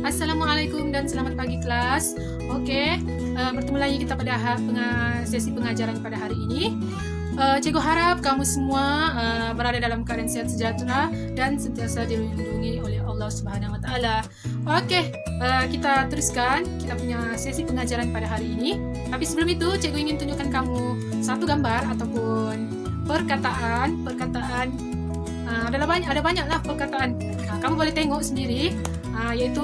Assalamualaikum dan selamat pagi kelas. Oke, bertemu lagi kita pada sesi pengajaran pada hari ini. Cikgu harap kamu semua berada dalam keadaan sehat sejahtera dan sentiasa dilindungi oleh Allah Subhanahu Wa Taala. Oke, kita teruskan kita punya sesi pengajaran pada hari ini. Tapi sebelum itu, cikgu ingin tunjukkan kamu satu gambar ataupun perkataan. Ada banyaklah perkataan. Kamu boleh tengok sendiri. Yaitu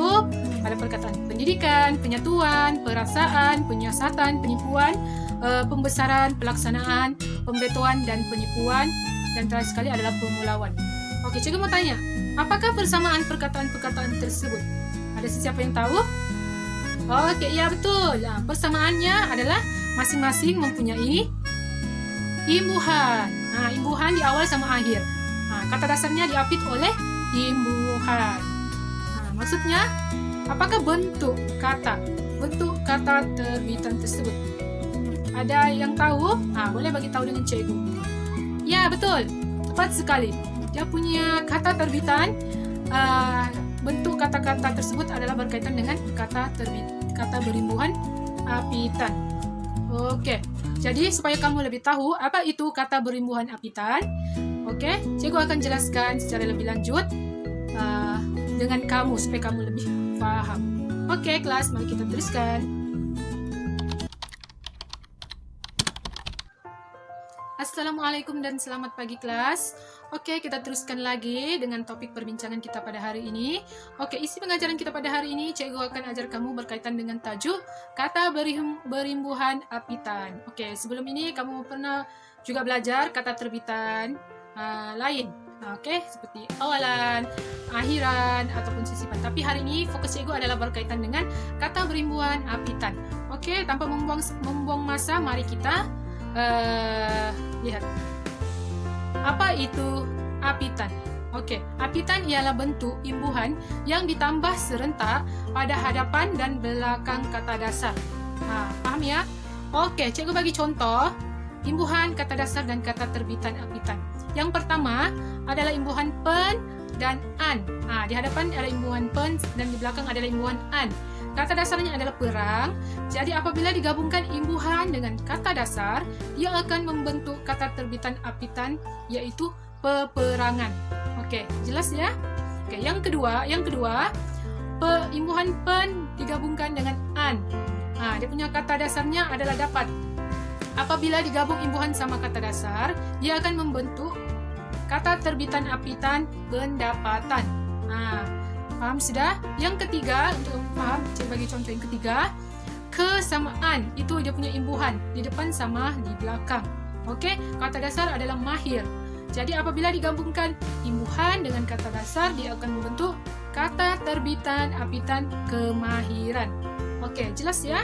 ada perkataan pendidikan, penyatuan, perasaan, penyiasatan, penipuan, pembesaran, pelaksanaan, pembetuan dan penipuan, dan terakhir sekali adalah pemulauan. Oke, cikgu mau tanya, apakah persamaan perkataan-perkataan tersebut? Ada siapa yang tahu? Oke, ya betul. Persamaannya adalah masing-masing mempunyai imbuhan. Imbuhan di awal sama akhir. Kata dasarnya diapit oleh imbuhan. Maksudnya, apakah bentuk kata terbitan tersebut? Ada yang tahu? Boleh bagi tahu dengan cikgu. Ya, betul. Tepat sekali. Dia punya kata terbitan, bentuk kata-kata tersebut adalah berkaitan dengan kata berimbuhan apitan. Oke. Jadi, supaya kamu lebih tahu apa itu kata berimbuhan apitan, oke, cikgu akan jelaskan secara lebih lanjut dengan kamu supaya kamu lebih paham. Oke, kelas, mari kita teruskan. Assalamualaikum dan selamat pagi kelas. Oke, kita teruskan lagi dengan topik perbincangan kita pada hari ini. Oke, isi pengajaran kita pada hari ini, cikgu akan ajar kamu berkaitan dengan tajuk kata berimbuhan apitan. Oke, sebelum ini kamu pernah juga belajar kata terbitan lain. Oke, seperti awalan, akhiran, ataupun sisipan. Tapi hari ini fokus cikgu adalah berkaitan dengan kata berimbuhan apitan. Oke, tanpa membuang masa, mari kita lihat. Apa itu apitan? Oke, apitan ialah bentuk imbuhan yang ditambah serentak pada hadapan dan belakang kata dasar. Paham ya? Oke, cikgu bagi contoh imbuhan kata dasar dan kata terbitan apitan. Yang pertama adalah imbuhan pen dan an. Di hadapan ada imbuhan pen dan di belakang adalah imbuhan an. Kata dasarnya adalah perang. Jadi apabila digabungkan imbuhan dengan kata dasar, ia akan membentuk kata terbitan apitan, yaitu peperangan. Oke, jelas ya? Oke, yang kedua, imbuhan pen digabungkan dengan an. Dia punya kata dasarnya adalah dapat. Apabila digabung imbuhan sama kata dasar, ia akan membentuk kata terbitan apitan pendapatan. Paham sudah? Yang ketiga, untuk paham, saya bagi contoh yang ketiga, kesamaan. Itu dia punya imbuhan di depan sama di belakang. Oke, kata dasar adalah mahir. Jadi apabila digabungkan imbuhan dengan kata dasar, dia akan membentuk kata terbitan apitan kemahiran. Oke, jelas ya?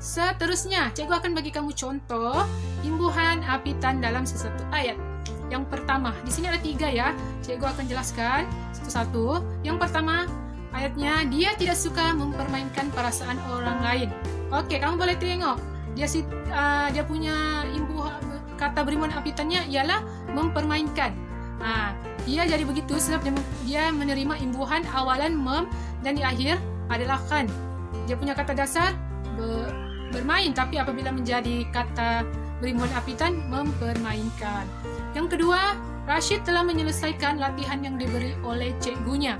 Seterusnya, cikgu akan bagi kamu contoh imbuhan apitan dalam sesuatu ayat. Yang pertama, di sini ada 3 ya. Cikgu akan jelaskan satu-satu. Yang pertama, ayatnya, dia tidak suka mempermainkan perasaan orang lain. Oke, kamu boleh tengok. Dia punya imbuhan kata berimbuhan apitannya ialah mempermainkan. Dia jadi begitu sebab dia menerima imbuhan awalan mem dan di akhir adalah kan. Dia punya kata dasar bermain, tapi apabila menjadi kata berimbuhan apitan, mempermainkan. Yang kedua, Rashid telah menyelesaikan latihan yang diberi oleh cikgunya.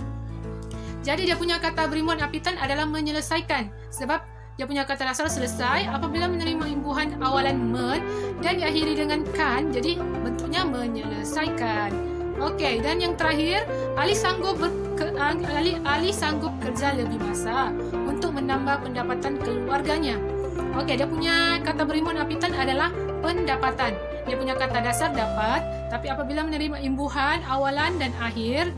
Jadi dia punya kata berimbuhan apitan adalah menyelesaikan, sebab dia punya kata dasar selesai apabila menerima imbuhan awalan men dan diakhiri dengan kan, jadi bentuknya menyelesaikan. Oke, dan yang terakhir, Ali sanggup kerja lebih masa untuk menambah pendapatan keluarganya. Oke, dia punya kata berimbuhan apitan adalah pendapatan. Dia punya kata dasar dapat, tapi apabila menerima imbuhan awalan dan akhir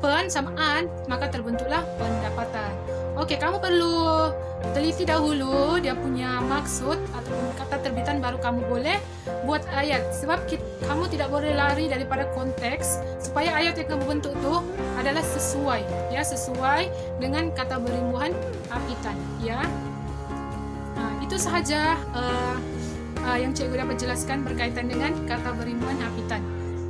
pen sama an, maka terbentuklah pendapatan. Oke, kamu perlu teliti dahulu dia punya maksud ataupun kata terbitan, baru kamu boleh buat ayat. Sebab kamu tidak boleh lari daripada konteks, supaya ayat yang kamu bentuk itu adalah sesuai dengan kata berimbuhan apitan, ya. Itu sahaja yang cikgu dapat jelaskan berkaitan dengan kata berimbuhan apitan.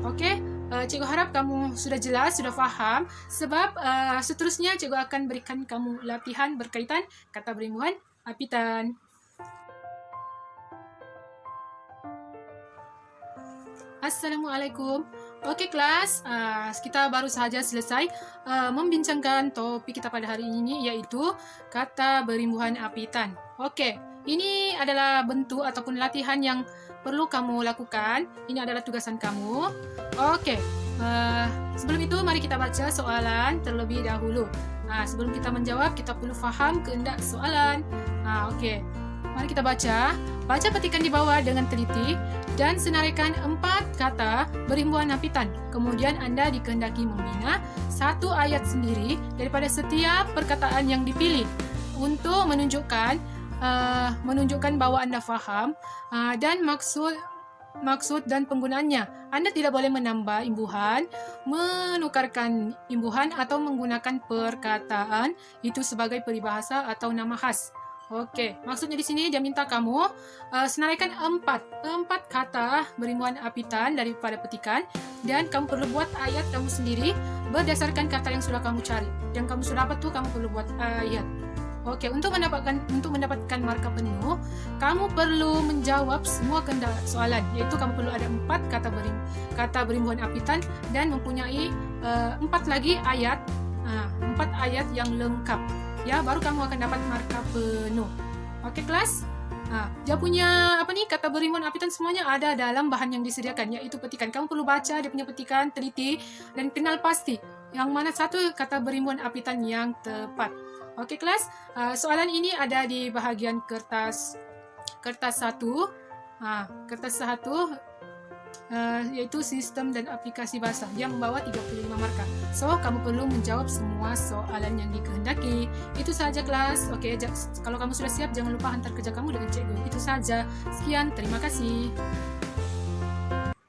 Oke, Cikgu harap kamu sudah jelas, sudah faham, sebab seterusnya cikgu akan berikan kamu latihan berkaitan kata berimbuhan apitan. Assalamualaikum. Okey kelas, kita baru sahaja selesai membincangkan topik kita pada hari ini, iaitu kata berimbuhan apitan. Okey, ini adalah bentuk ataupun latihan yang perlu kamu lakukan. Ini adalah tugasan kamu. Okey, sebelum itu mari kita baca soalan terlebih dahulu. Sebelum kita menjawab, kita perlu faham kehendak soalan. Okey, mari kita baca. Baca petikan di bawah dengan teliti dan senaraikan 4 kata berimbuhan apitan. Kemudian anda dikehendaki membina satu ayat sendiri daripada setiap perkataan yang dipilih untuk menunjukkan bahawa anda faham dan maksud dan penggunaannya. Anda tidak boleh menambah imbuhan, menukarkan imbuhan atau menggunakan perkataan itu sebagai peribahasa atau nama khas. Okey, maksudnya di sini dia minta kamu senaraikan 4 kata berimbuhan apitan daripada petikan, dan kamu perlu buat ayat kamu sendiri berdasarkan kata yang sudah kamu cari. Yang kamu sudah dapat tu kamu perlu buat ayat. Okey, untuk mendapatkan markah penuh, kamu perlu menjawab semua kehendak soalan, iaitu kamu perlu ada 4 kata berimbuhan apitan dan mempunyai 4 lagi ayat, 4 ayat yang lengkap. Ya, baru kamu akan dapat markah penuh. Okey kelas? Dia punya kata berimbuhan apitan semuanya ada dalam bahan yang disediakan, iaitu petikan. Kamu perlu baca dia punya petikan, teliti dan kenal pasti yang mana satu kata berimbuhan apitan yang tepat. Okey kelas? Soalan ini ada di bahagian kertas 1. Kertas 1 iaitu sistem dan aplikasi bahasa. Dia membawa 35 markah. So, kamu perlu menjawab semua soalan yang dikehendaki. Itu saja kelas. Okey, kalau kamu sudah siap, jangan lupa hantar kerja kamu dengan cikgu. Itu saja. Sekian, terima kasih.